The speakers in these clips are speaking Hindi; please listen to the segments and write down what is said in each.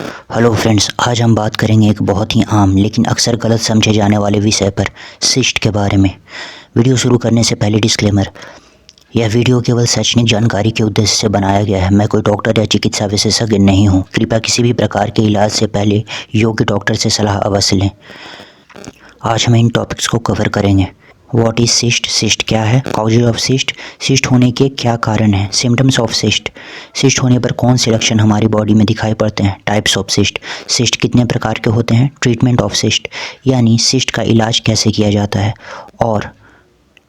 हेलो फ्रेंड्स, आज हम बात करेंगे एक बहुत ही आम लेकिन अक्सर गलत समझे जाने वाले विषय पर, सिस्ट के बारे में। वीडियो शुरू करने से पहले डिस्क्लेमर, यह वीडियो केवल शैक्षणिक जानकारी के उद्देश्य से बनाया गया है। मैं कोई डॉक्टर या चिकित्सा विशेषज्ञ नहीं हूँ। कृपया किसी भी प्रकार के इलाज से पहले योग्य डॉक्टर से सलाह अवश्य लें। आज हम इन टॉपिक्स को कवर करेंगे। व्हाट इज सिस्ट, सिस्ट क्या है, कॉजेज ऑफ सिस्ट, सिस्ट होने के क्या कारण हैं, सिम्टम्स ऑफ सिस्ट, सिस्ट होने पर कौन से लक्षण हमारी बॉडी में दिखाई पड़ते हैं, टाइप्स ऑफ सिस्ट, सिस्ट कितने प्रकार के होते हैं, ट्रीटमेंट ऑफ सिस्ट यानी सिस्ट का इलाज कैसे किया जाता है, और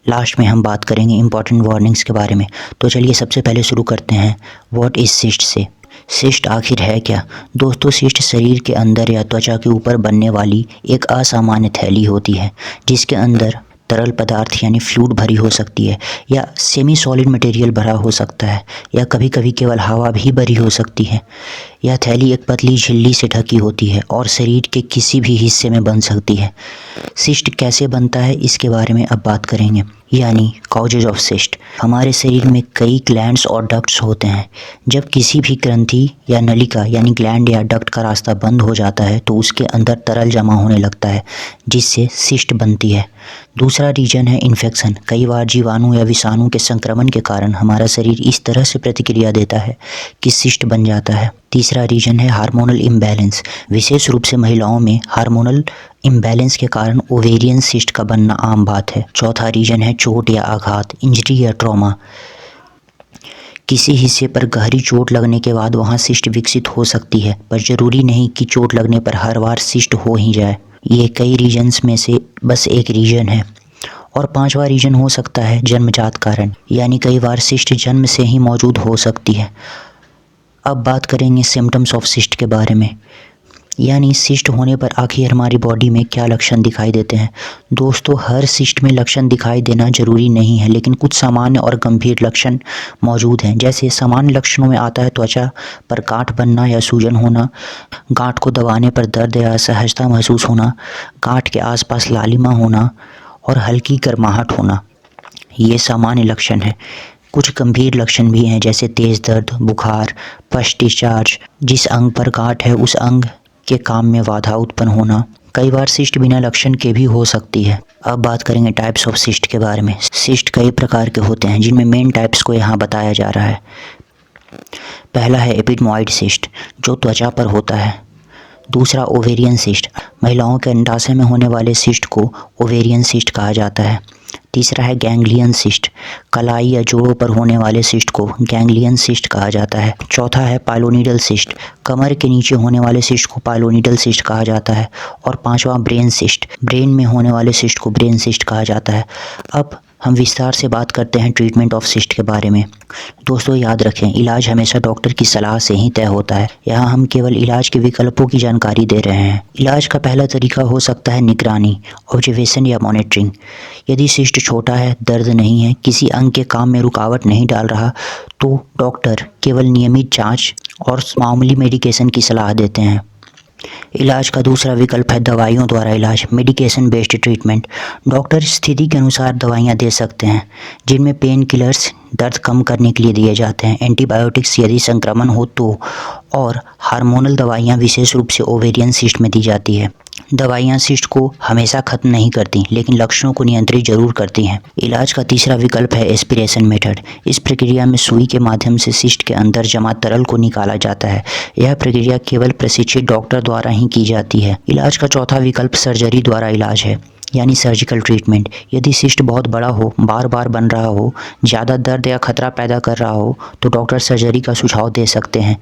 लास्ट में हम बात करेंगे इंपॉर्टेंट वार्निंग्स के बारे में। तो चलिए सबसे पहले शुरू करते हैं व्हाट इज सिस्ट से। सिस्ट आखिर है क्या? दोस्तों, सिस्ट शरीर के अंदर या त्वचा के ऊपर बनने वाली एक असामान्य थैली होती है जिसके अंदर तरल पदार्थ यानी फ्लूइड भरी हो सकती है, या सेमी सॉलिड मटेरियल भरा हो सकता है, या कभी कभी केवल हवा भी भरी हो सकती है। यह थैली एक पतली झिल्ली से ढकी होती है और शरीर के किसी भी हिस्से में बन सकती है। सिस्ट कैसे बनता है इसके बारे में अब बात करेंगे, यानी कॉजेज ऑफ सिस्ट। हमारे शरीर में कई ग्लैंड्स और डक्ट्स होते हैं। जब किसी भी ग्रंथि या नलिका यानी ग्लैंड या डक्ट का रास्ता बंद हो जाता है तो उसके अंदर तरल जमा होने लगता है जिससे सिस्ट बनती है। दूसरा रीजन है इन्फेक्शन। कई बार जीवाणु या विषाणु के संक्रमण के कारण हमारा शरीर इस तरह से प्रतिक्रिया देता है कि सिस्ट बन जाता है। तीसरा रीजन है हार्मोनल इम्बैलेंस। विशेष रूप से महिलाओं में हार्मोनल इम्बैलेंस के कारण ओवेरियन सिस्ट का बनना आम बात है। चौथा रीजन है चोट या आघात, इंजरी या ट्रॉमा। किसी हिस्से पर गहरी चोट लगने के बाद वहां सिस्ट विकसित हो सकती है, पर जरूरी नहीं कि चोट लगने पर हर बार सिस्ट हो ही जाए। ये कई रीजन्स में से बस एक रीजन है। और पांचवा रीजन हो सकता है जन्मजात कारण, यानी कई बार सिस्ट जन्म से ही मौजूद हो सकती है। अब बात करेंगे सिम्टम्स ऑफ सिस्ट के बारे में, यानी सिस्ट होने पर आखिर हमारी बॉडी में क्या लक्षण दिखाई देते हैं। दोस्तों, हर सिस्ट में लक्षण दिखाई देना जरूरी नहीं है, लेकिन कुछ सामान्य और गंभीर लक्षण मौजूद हैं। जैसे सामान्य लक्षणों में आता है त्वचा पर गांठ बनना या सूजन होना, गांठ को दबाने पर दर्द या असहजता महसूस होना, गांठ के आसपास लालिमा होना और हल्की गर्माहट होना। ये सामान्य लक्षण हैं। कुछ गंभीर लक्षण भी हैं, जैसे तेज दर्द, बुखार, पश्च डिस्चार्ज, जिस अंग पर गांठ है उस अंग के काम में बाधा उत्पन्न होना। कई बार सिस्ट बिना लक्षण के भी हो सकती है। अब बात करेंगे टाइप्स ऑफ सिस्ट के बारे में। सिस्ट कई प्रकार के होते हैं जिनमें मेन टाइप्स को यहाँ बताया जा रहा है। पहला है एपिडमॉइड सिस्ट, जो त्वचा पर होता है। दूसरा ओवेरियन सिस्ट, महिलाओं के अंडाशय में होने वाले सिस्ट को ओवेरियन सिस्ट कहा जाता है। तीसरा है गैंग्लियन सिस्ट, कलाई या जोड़ों पर होने वाले सिस्ट को गैंग्लियन सिस्ट कहा जाता है। चौथा है पाइलोनिडल सिस्ट, कमर के नीचे होने वाले सिस्ट को पाइलोनिडल सिस्ट कहा जाता है। और पांचवा ब्रेन सिस्ट, ब्रेन में होने वाले सिस्ट को ब्रेन सिस्ट कहा जाता है। अब हम विस्तार से बात करते हैं ट्रीटमेंट ऑफ सिस्ट के बारे में। दोस्तों, याद रखें, इलाज हमेशा डॉक्टर की सलाह से ही तय होता है। यहाँ हम केवल इलाज के विकल्पों की जानकारी दे रहे हैं। इलाज का पहला तरीका हो सकता है निगरानी, ऑब्जर्वेशन या मॉनिटरिंग। यदि सिस्ट छोटा है, दर्द नहीं है, किसी अंग के काम में रुकावट नहीं डाल रहा, तो डॉक्टर केवल नियमित जाँच और मामूली मेडिकेशन की सलाह देते हैं। इलाज का दूसरा विकल्प है दवाइयों द्वारा इलाज, मेडिकेशन बेस्ड ट्रीटमेंट। डॉक्टर स्थिति के अनुसार दवाइयाँ दे सकते हैं, जिनमें पेन किलर्स दर्द कम करने के लिए दिए जाते हैं, एंटीबायोटिक्स यदि संक्रमण हो तो, और हार्मोनल दवाइयाँ विशेष रूप से ओवेरियन सिस्ट में दी जाती है। दवाइयाँ सिस्ट को हमेशा खत्म नहीं करती, लेकिन लक्षणों को नियंत्रित जरूर करती हैं। इलाज का तीसरा विकल्प है एस्पिरेशन मेथड। इस प्रक्रिया में सुई के माध्यम से सिस्ट के अंदर जमा तरल को निकाला जाता है। यह प्रक्रिया केवल प्रशिक्षित डॉक्टर द्वारा ही की जाती है। इलाज का चौथा विकल्प सर्जरी द्वारा इलाज है, यानी सर्जिकल ट्रीटमेंट। यदि सिस्ट बहुत बड़ा हो, बार बार बन रहा हो, ज़्यादा दर्द या खतरा पैदा कर रहा हो, तो डॉक्टर सर्जरी का सुझाव दे सकते हैं।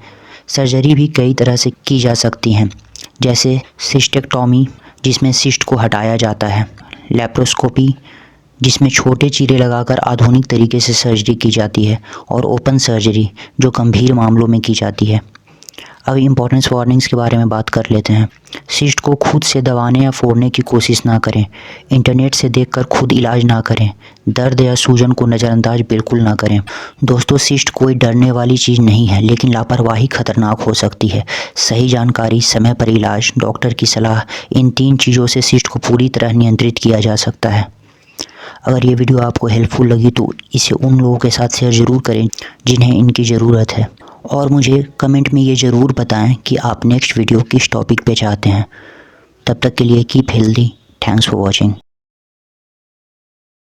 सर्जरी भी कई तरह से की जा सकती हैं, जैसे सिस्टेक्टॉमी, जिसमें सिस्ट को हटाया जाता है, लैप्रोस्कोपी, जिसमें छोटे चीरे लगाकर आधुनिक तरीके से सर्जरी की जाती है, और ओपन सर्जरी, जो गंभीर मामलों में की जाती है। अब इम्पोर्टेंस वार्निंग्स के बारे में बात कर लेते हैं। सिस्ट को खुद से दबाने या फोड़ने की कोशिश ना करें। इंटरनेट से देखकर खुद इलाज ना करें। दर्द या सूजन को नज़रअंदाज बिल्कुल ना करें। दोस्तों, सिस्ट कोई डरने वाली चीज़ नहीं है, लेकिन लापरवाही खतरनाक हो सकती है। सही जानकारी, समय पर इलाज, डॉक्टर की सलाह, इन 3 चीज़ों से सिस्ट को पूरी तरह नियंत्रित किया जा सकता है। अगर ये वीडियो आपको हेल्पफुल लगी तो इसे उन लोगों के साथ शेयर ज़रूर करें जिन्हें इनकी ज़रूरत है। और मुझे कमेंट में ये ज़रूर बताएं कि आप नेक्स्ट वीडियो किस टॉपिक पे चाहते हैं। तब तक के लिए keep healthy. Thanks for watching.